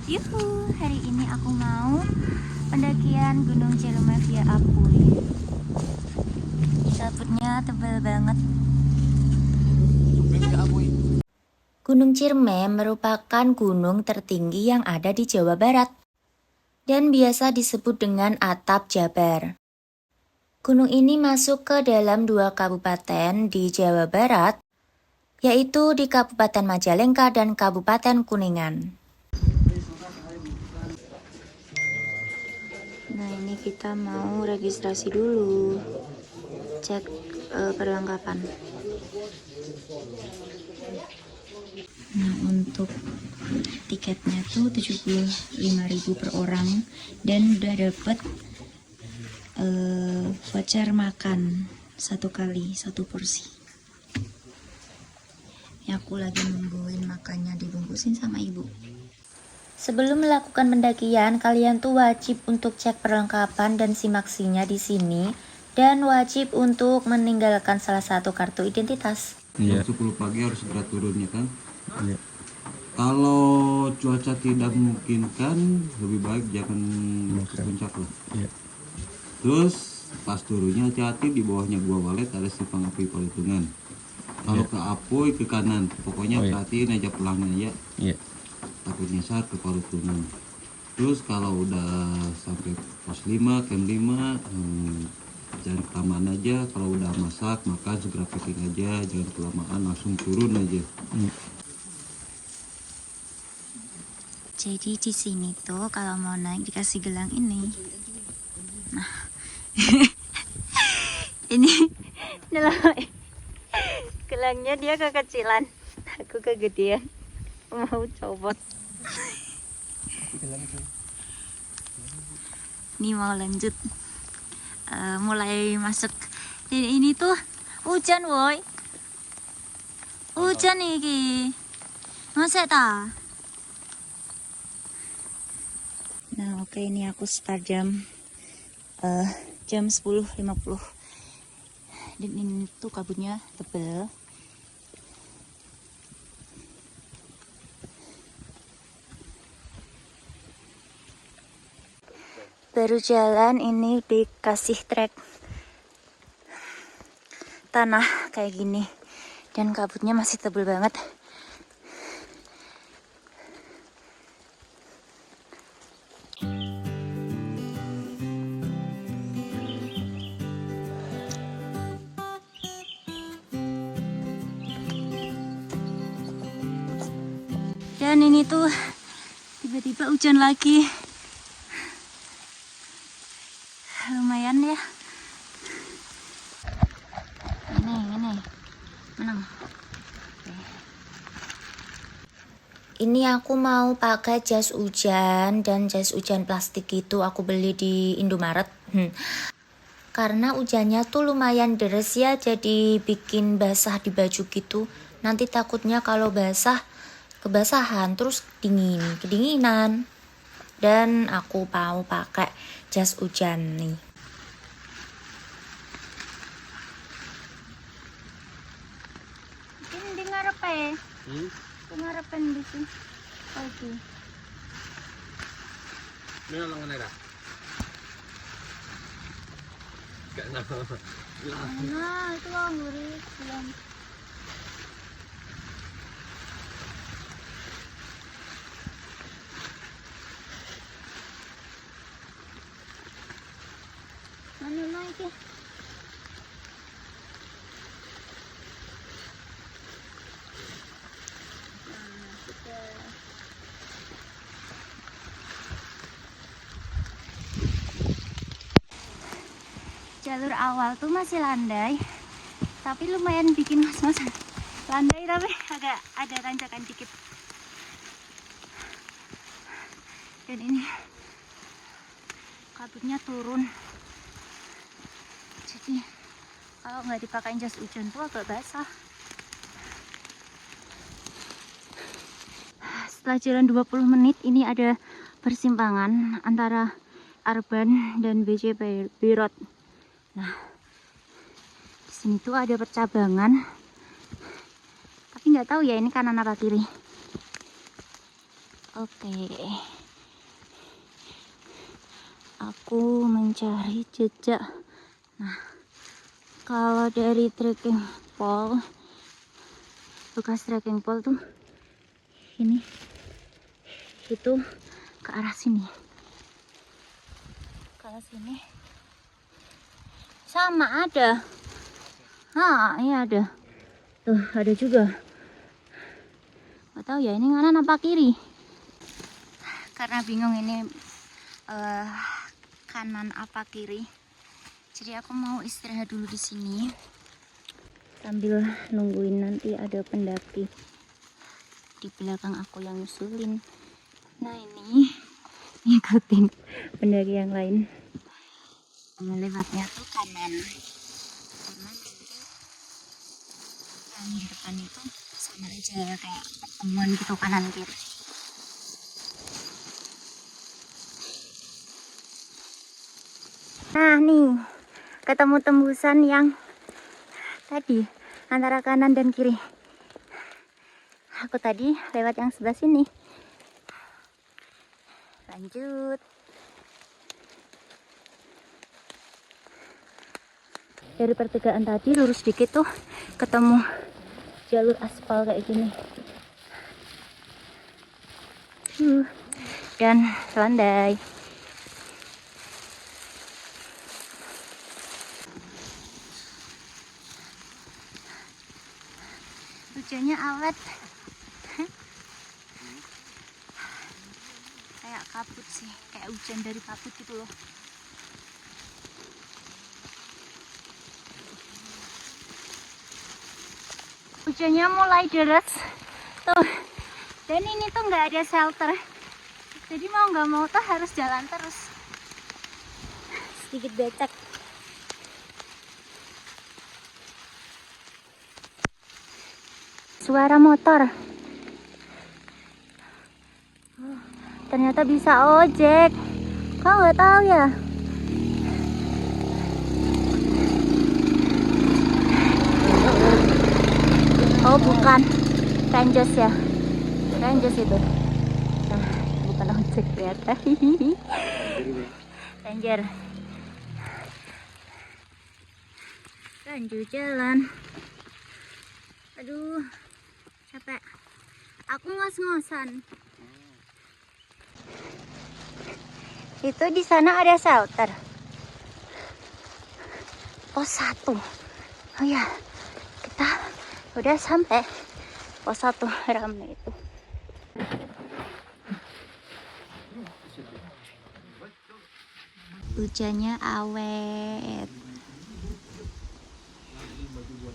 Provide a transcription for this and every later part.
Yuhu, hari ini aku mau pendakian Gunung Ciremai via Apuy. Kabutnya tebal banget. Gunung Ciremai merupakan gunung tertinggi yang ada di Jawa Barat dan biasa disebut dengan Atap Jabar. Gunung ini masuk ke dalam 2 kabupaten di Jawa Barat, yaitu di Kabupaten Majalengka dan Kabupaten Kuningan. Nah, ini kita mau registrasi dulu, cek perlengkapan. Nah, untuk tiketnya tuh 75.000 per orang dan udah dapet voucher makan 1 kali 1 porsi. Ya, aku lagi nungguin makannya dibungkusin sama ibu. Sebelum melakukan pendakian, kalian tuh wajib untuk cek perlengkapan dan simaksinya di sini dan wajib untuk meninggalkan salah satu kartu identitas. Jam 10 pagi harus segera turun ya kan? Iya. Kalau cuaca tidak memungkinkan, lebih baik jangan ke puncak lah. Iya. Terus pas turunnya hati-hati, di bawahnya Gua Walet ada simpang api Palutungan. Kalau ke Apuy ke kanan, pokoknya perhatiin aja pelangnya ya. Iya. Takut nyasar ke Palutungan. Terus kalau udah sampai pos 5, camp 5, jangan kelamaan aja. Kalau udah masak, makan segera packing aja, jangan kelamaan, langsung turun aja. Jadi di sini tuh kalau mau naik dikasih gelang ini. Nah, ini gelangnya dia kekecilan, aku kegedean, mau copot. Ini mau lanjut, mulai masuk. Ini tuh hujan woi, hujan iki, masa ta? Nah, oke, ini aku start jam 10.50 dan ini tuh kabutnya tebel. Baru jalan ini dikasih trek tanah kayak gini dan kabutnya masih tebel banget. Dan ini tuh tiba-tiba hujan lagi. Lumayan ya. Ini menang. Ini aku mau pakai jas hujan dan jas hujan plastik itu aku beli di Indomaret. Karena hujannya tuh lumayan deres ya, jadi bikin basah di baju gitu. Nanti takutnya kalau basah kebasahan terus kedinginan. Dan aku mau pakai jas hujan nih. Ini ngarep ya? Ngarepen di sini. Oke. Ini langan ada. Gak nama. Nah, itu angguri belum. Mana naik ya? Jalur awal tuh masih landai, tapi lumayan bikin mas-masan. Landai tapi agak ada tanjakan dikit. Dan ini kabutnya turun. Jadi kalau nggak dipakai jas hujan tuh agak basah. Setelah jalan 20 menit ini ada persimpangan antara Arban dan BC Birot. Nah, di sini tuh ada percabangan, tapi nggak tahu ya ini kanan apa kiri. Oke, aku mencari jejak. Nah, kalau dari trekking pole, bekas trekking pole tuh ini, itu ke arah sini, sama ada. Ini ada tuh, ada juga. Gak tahu ya ini kanan apa kiri, karena bingung ini kanan apa kiri. Jadi aku mau istirahat dulu di sini sambil nungguin nanti ada pendaki di belakang aku yang nyusulin. Nah ini ngikutin pendaki yang lain. Lewatnya tuh kanan, karena nanti yang di depan itu sama aja kayak pertemuan gitu kanan kiri. Nah nih ketemu tembusan yang tadi antara kanan dan kiri. Aku tadi lewat yang sebelah sini. Lanjut. Dari pertigaan tadi lurus dikit tuh ketemu jalur aspal kayak gini. Dan landai. Hujannya awet. Kayak kabut sih, kayak hujan dari kabut gitu loh. Hujannya mulai deras tuh, dan ini tuh nggak ada shelter, jadi mau nggak mau tuh harus jalan terus. Sedikit becek. Suara motor. Ternyata bisa ojek. Kau nggak tahu ya? Oh bukan, Ranges ya, Ranges itu. Nah, bukan ojek ternyata. Ranger. Lanjut jalan. Aduh, capek. Aku ngos-ngosan. Itu di sana ada shelter. Pos 1. Oh ya, kita udah sampai pos 1 rame itu. Hujannya awet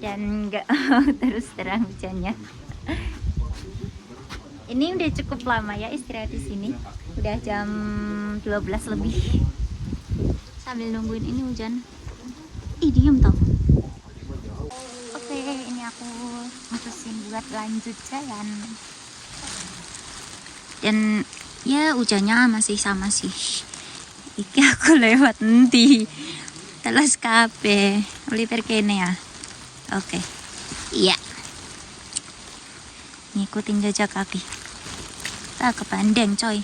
dan nggak terus terang hujannya. Ini udah cukup lama ya istirahat di sini. Udah jam 12 lebih. Sambil nungguin ini hujan. Ih, diem tau. Oke, ini aku mutusin buat lanjut jalan. Dan ya hujannya masih sama sih. Iki aku lewat nanti. Telas kabeh. Oliver kene ya. Oke. Iya. Ngikutin jejak kaki. Kita ke Bandeng coy.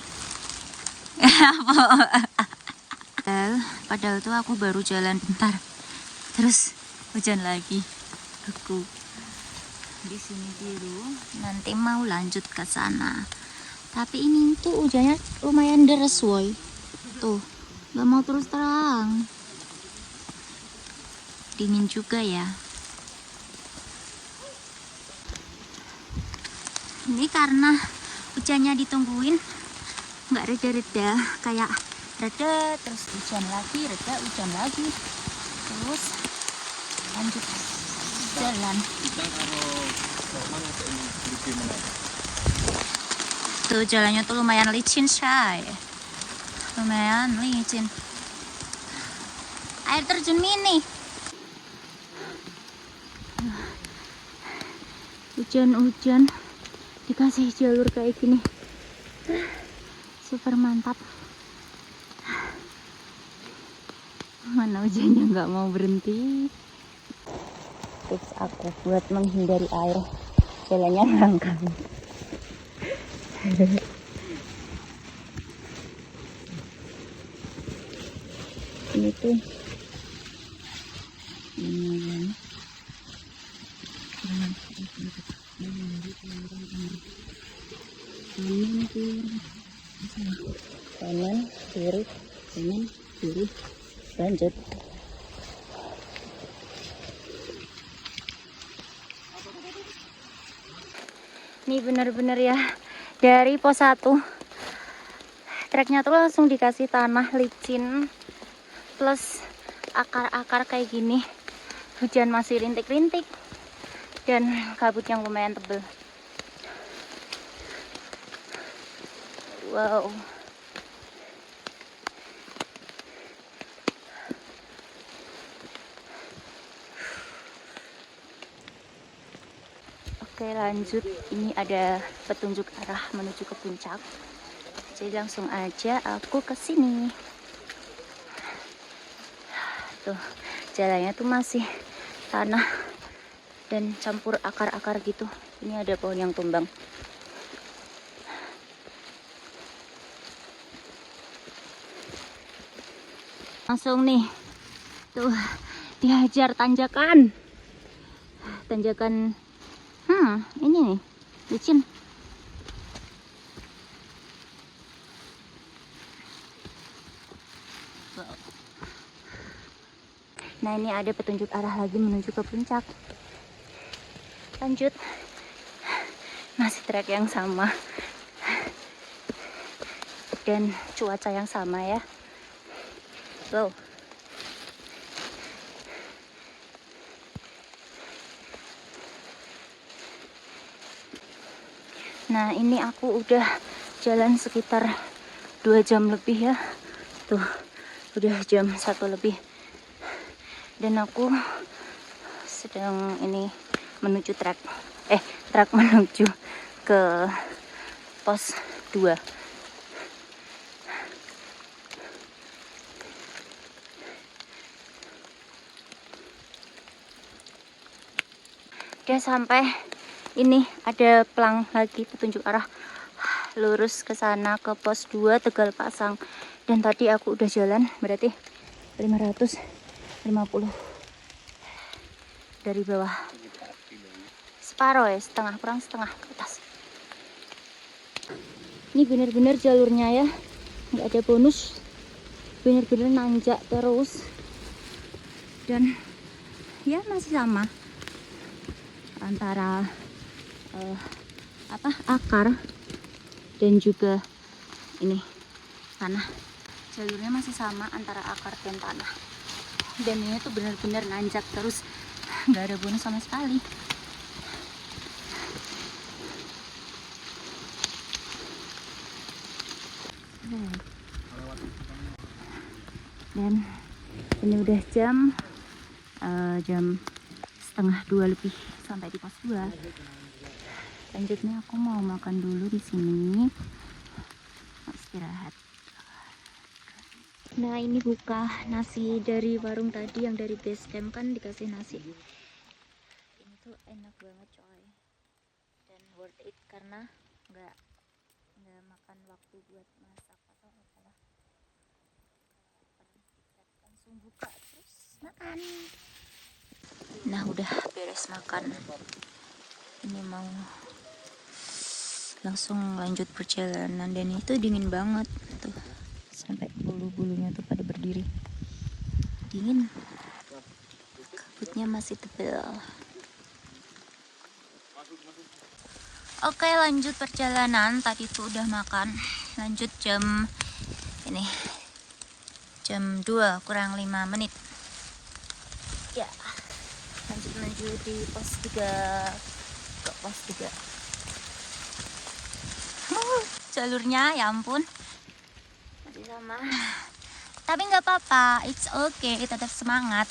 Padahal tuh aku baru jalan bentar. Terus hujan lagi. Aku di sini dulu, nanti mau lanjut ke sana. Tapi ini tuh hujannya lumayan deras woy. Tuh, nggak mau terus terang. Dingin juga ya. Ini karena hujannya ditungguin, nggak reda-reda, kayak reda terus hujan lagi, reda hujan lagi, terus lanjut jalan. Tuh jalannya tuh lumayan licin say, lumayan licin. Air terjun mini. Hujan-hujan dikasih jalur kayak gini, super mantap. Mana hujannya nggak mau berhenti. Tips aku buat menghindari air, jalannya langkah. ini tuh kanan kiri kanan kiri lanjut. Ini bener-bener ya, dari pos 1 treknya tuh langsung dikasih tanah licin plus akar-akar kayak gini. Hujan masih rintik-rintik dan kabut yang lumayan tebel. Wow. Oke, lanjut. Ini ada petunjuk arah menuju ke puncak. Jadi langsung aja aku ke sini. Tuh, jalannya tuh masih tanah dan campur akar-akar gitu. Ini ada pohon yang tumbang. Langsung nih, tuh dihajar tanjakan. Tanjakan, ini nih, licin. Nah, ini ada petunjuk arah lagi menuju ke puncak. Lanjut. Masih trek yang sama. Dan cuaca yang sama ya. Wow. Nah, ini aku udah jalan sekitar 2 jam lebih ya. Tuh, udah jam 1 lebih. Dan aku sedang ini menuju trek menuju ke pos 2. Udah sampai, ini ada pelang lagi petunjuk arah lurus ke sana ke pos 2 Tegal Pasang. Dan tadi aku udah jalan berarti 550 dari bawah. Separuh ya, setengah, kurang setengah ke atas. Ini bener-bener jalurnya ya, nggak ada bonus, bener-bener nanjak terus. Dan ya masih sama antara akar dan juga ini tanah. Jalurnya masih sama antara akar dan tanah. Dan ini tuh benar-benar nanjak terus, nggak ada bonus sama sekali. Dan ini udah jam 1:30 lebih sampai di pos 2. Lanjutnya aku mau makan dulu di sini, mau istirahat. Nah, ini buka nasi dari warung tadi yang dari base camp, kan dikasih nasi. Ini tuh enak banget coy, dan worth it karena nggak makan waktu buat masak atau apalah. Langsung buka terus makan. Nah, udah beres makan. Ini mau langsung lanjut perjalanan, dan itu dingin banget tuh, sampai bulu-bulunya tuh pada berdiri. Dingin, kabutnya masih tebal. Oke, lanjut perjalanan. Tadi tuh udah makan, lanjut jam 2 kurang 5 menit ya. Lanjut menuju di pos 3, ke pos 3. Jalurnya ya ampun masih sama, tapi nggak apa-apa, it's okay, tetap semangat.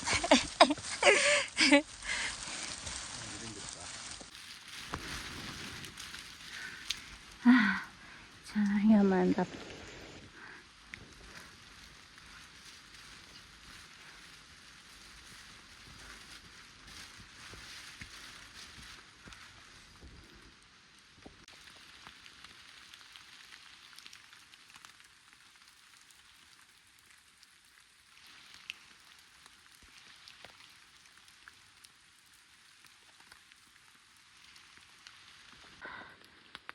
Jalurnya mantap.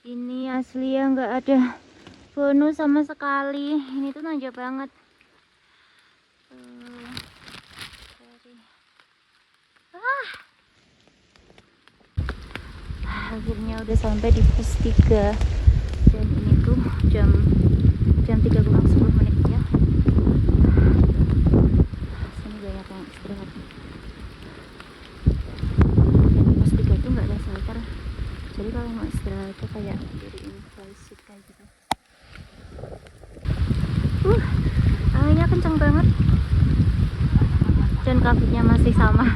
Ini asli ya, nggak ada bonus sama sekali. Ini tuh nanjak banget. Akhirnya udah sampai di pos 3 dan ini tuh jam 3 kurang 10 menit ya. Sini banyak yang istirahat. Dan pos 3 tuh nggak ada shelter, jadi kalau mau istirahat tuh kayak diriin flysheet kayak gitu. Anginnya kenceng banget dan kabutnya masih sama,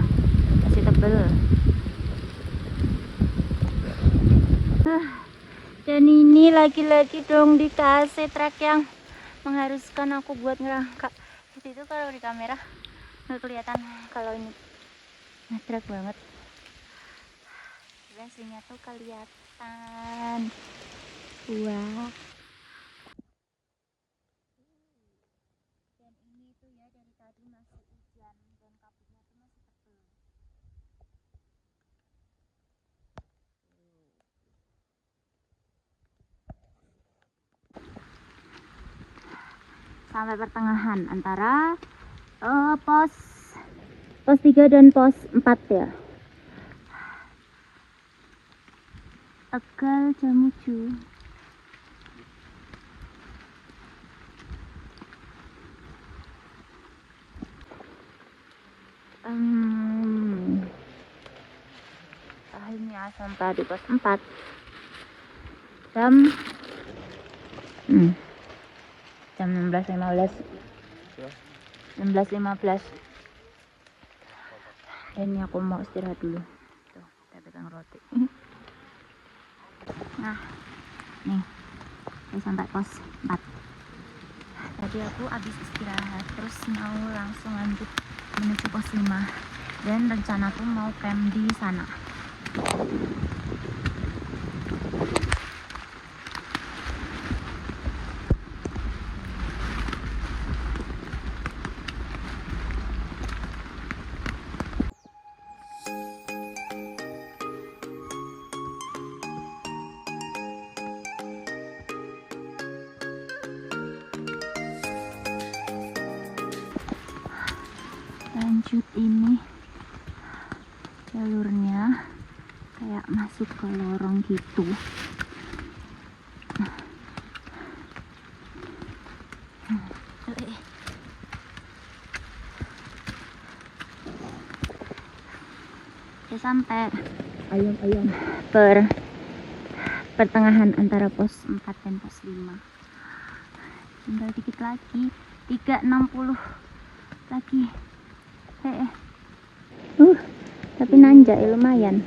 masih tebel. Dan ini lagi-lagi dong dikasih trek yang mengharuskan aku buat ngerangkak. Itu kalau di kamera nggak kelihatan, kalau ini ngetrek banget. Aslinya tuh kelihatan. Wah. Dan ini tuh ya dari tadi masih hujan dan kabutnya tuh masih tebel. Sampai pertengahan antara pos 3 dan pos 4 ya. Tegal Jamuju. Akhirnya sampai di pos 4 jam 16.15. Dan ini aku mau istirahat dulu. Tuh, kita pegang roti. Nah, nih, saya sampai pos 4. Tadi aku habis istirahat, terus mau langsung lanjut menuju pos 5. Dan rencanaku mau camp di sana. Lanjut, ini jalurnya kayak masuk ke lorong gitu. Udah sampai pertengahan antara pos 4 dan pos 5. Tinggal dikit lagi, 3.60 lagi. Tapi nanjak ya, lumayan.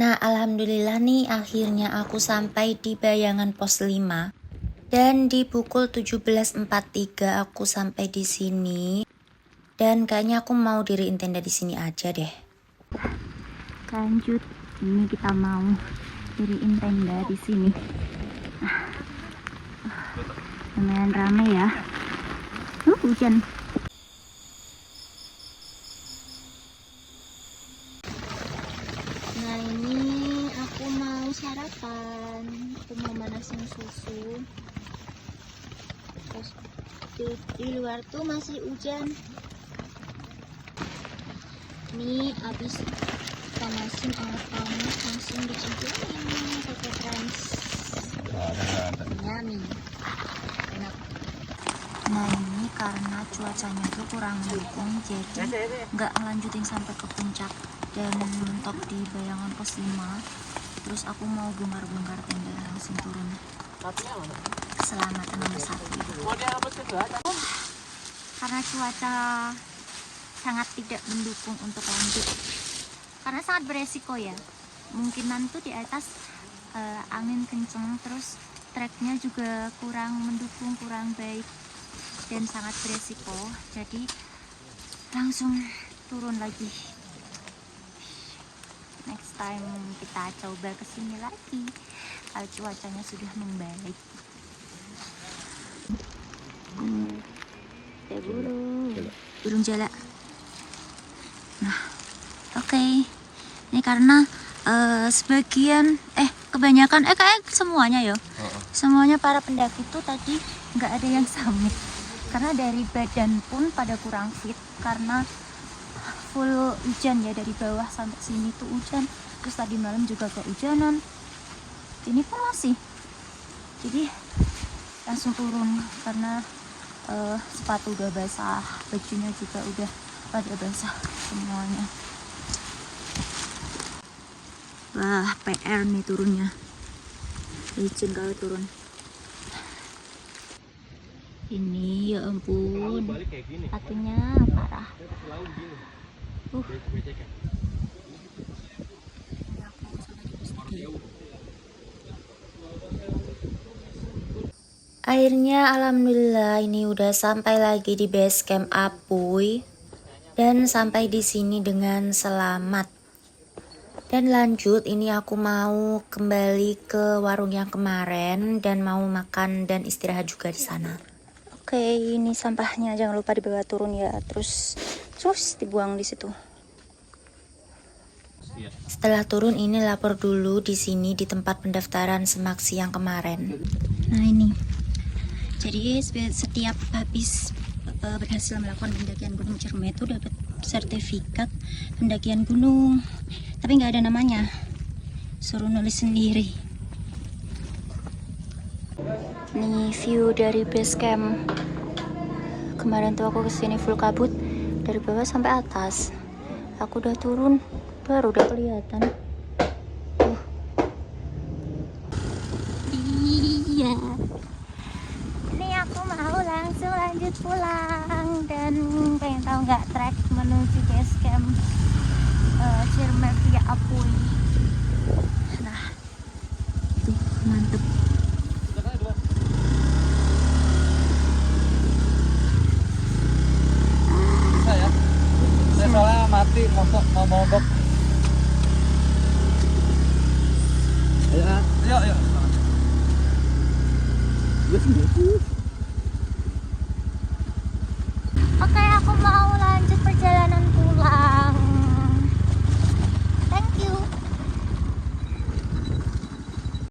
Nah, alhamdulillah nih akhirnya aku sampai di Bayangan pos 5. Dan di pukul 17.43 aku sampai di sini. Dan kayaknya aku mau diriin tenda di sini aja deh. Lanjut, ini kita mau diriin tenda di sini. Lumayan rame ya. Hujan. Nah, ini aku mau sarapan. Aku mau manasin susu. Terus di luar tuh masih hujan. Ini habis panasin air panas langsung dicemplungin pakai trans. Yummy. Enak. Nah ini karena cuacanya tuh kurang mendukung, jadi nggak ngelanjutin sampai ke puncak dan mentok di Bayangan Pos 5. Terus aku mau bongkar-bongkar tenda, langsung turun. Keselamatan nomor 1. Karena cuaca sangat tidak mendukung untuk lanjut, karena sangat beresiko ya. Mungkinan tuh di atas angin kenceng, terus treknya juga kurang mendukung, kurang baik dan sangat beresiko. Jadi langsung turun lagi. Next time kita coba kesini lagi kalau cuacanya sudah membaik. Burung jala. Nah, oke. Ini karena sebagian kebanyakan kayak semuanya ya. Semuanya para pendaki itu tadi nggak ada yang summit. Karena dari badan pun pada kurang fit karena full hujan ya, dari bawah sampai sini tuh hujan. Terus tadi malam juga kehujanan. Ini pun masih. Jadi langsung turun karena sepatu udah basah, bajunya juga udah pada basah semuanya. Wah, PR nih turunnya. Licin kalau turun. Ini ya ampun, kakinya parah. Akhirnya alhamdulillah ini udah sampai lagi di base camp Apuy dan sampai di sini dengan selamat. Dan lanjut, ini aku mau kembali ke warung yang kemarin dan mau makan dan istirahat juga di sana. Oke, ini sampahnya jangan lupa dibawa turun ya, terus dibuang di situ. Setelah turun ini lapor dulu di sini di tempat pendaftaran Semaksi yang kemarin. Nah ini, jadi setiap habis berhasil melakukan pendakian Gunung Ciremai itu dapat sertifikat pendakian gunung, tapi nggak ada namanya, suruh nulis sendiri. Nih view dari base camp. Kemarin tuh aku kesini full kabut dari bawah sampai atas. Aku udah turun baru udah kelihatan. Iya. Ini aku mau langsung lanjut pulang dan pengen tahu nggak trek menuju base camp Ciremai via Apuy. Nah, tuh mantep. Soalnya mati mau mogok. Ayo. Yuk.